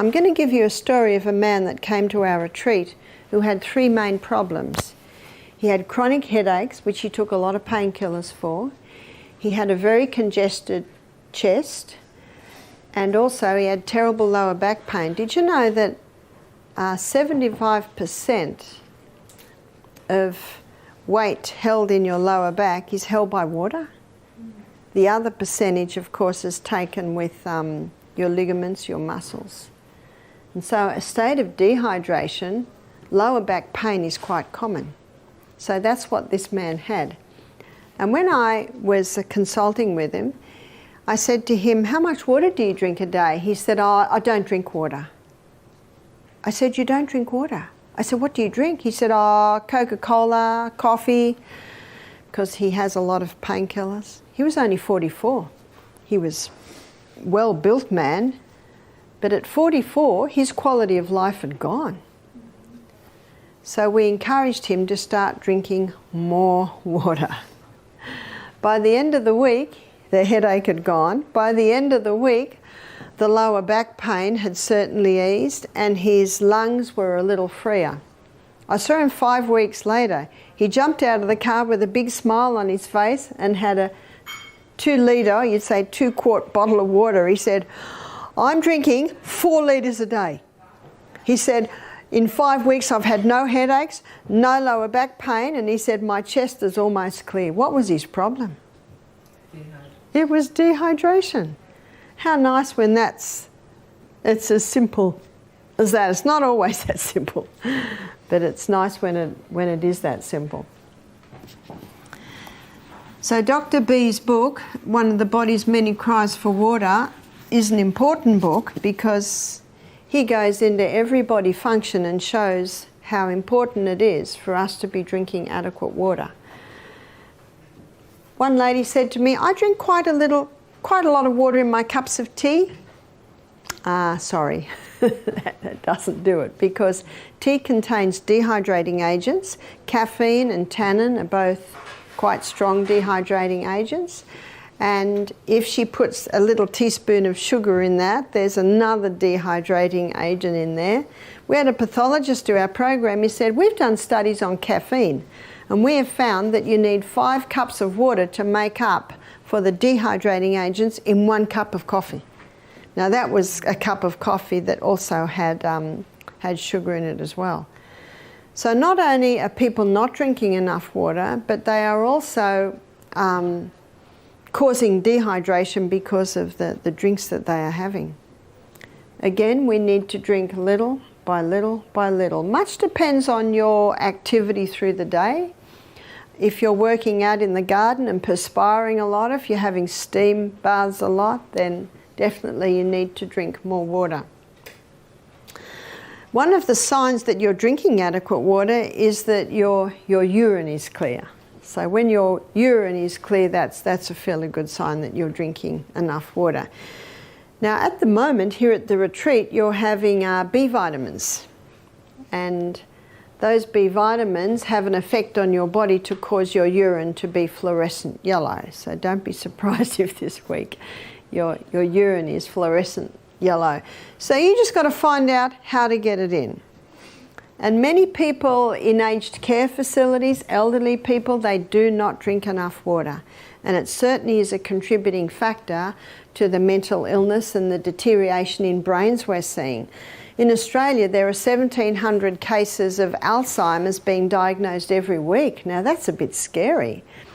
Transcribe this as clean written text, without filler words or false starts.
I'm going to give you a story of a man that came to our retreat who had 3 main problems. He had chronic headaches, which he took a lot of painkillers for. He had a very congested chest, and also he had terrible lower back pain. Did you know that 75% of weight held in your lower back is held by water? The other percentage, of course, is taken with your ligaments, your muscles. And so a state of dehydration, lower back pain is quite common. So that's what this man had. And when I was consulting with him, I said to him, how much water do you drink a day? He said, oh, I don't drink water. I said, you don't drink water? I said, what do you drink? He said, oh, Coca-Cola, coffee, because he has a lot of painkillers. He was only 44. He was a well-built man, but at 44, his quality of life had gone. So we encouraged him to start drinking more water. By the end of the week, the headache had gone. By the end of the week, the lower back pain had certainly eased and his lungs were a little freer. I saw him 5 weeks later. He jumped out of the car with a big smile on his face and had a 2-litre, you'd say 2-quart bottle of water. He said, I'm drinking 4 litres a day. He said, in 5 weeks I've had no headaches, no lower back pain, and he said my chest is almost clear. What was his problem? It was dehydration. How nice when it's as simple as that. It's not always that simple, but it's nice when it is that simple. So Dr. B's book, One of the Body's Many Cries for Water, is an important book because he goes into every body function and shows how important it is for us to be drinking adequate water. One lady said to me, I drink quite a lot of water in my cups of tea. Sorry, that doesn't do it, because tea contains dehydrating agents. Caffeine and tannin are both quite strong dehydrating agents. And if she puts a little teaspoon of sugar in that, there's another dehydrating agent in there. We had a pathologist do our program. He said, we've done studies on caffeine, and we have found that you need 5 cups of water to make up for the dehydrating agents in 1 cup of coffee. Now that was a cup of coffee that also had sugar in it as well. So not only are people not drinking enough water, but they are also causing dehydration because of the drinks that they are having. Again, we need to drink little by little by little. Much depends on your activity through the day. If you're working out in the garden and perspiring a lot, if you're having steam baths a lot, then definitely you need to drink more water. One of the signs that you're drinking adequate water is that your urine is clear. So when your urine is clear, that's a fairly good sign that you're drinking enough water. Now at the moment here at the retreat, you're having B vitamins, and those B vitamins have an effect on your body to cause your urine to be fluorescent yellow. So don't be surprised if this week your urine is fluorescent yellow. So you just got to find out how to get it in. And many people in aged care facilities, elderly people, they do not drink enough water. And it certainly is a contributing factor to the mental illness and the deterioration in brains we're seeing. In Australia, there are 1,700 cases of Alzheimer's being diagnosed every week. Now that's a bit scary.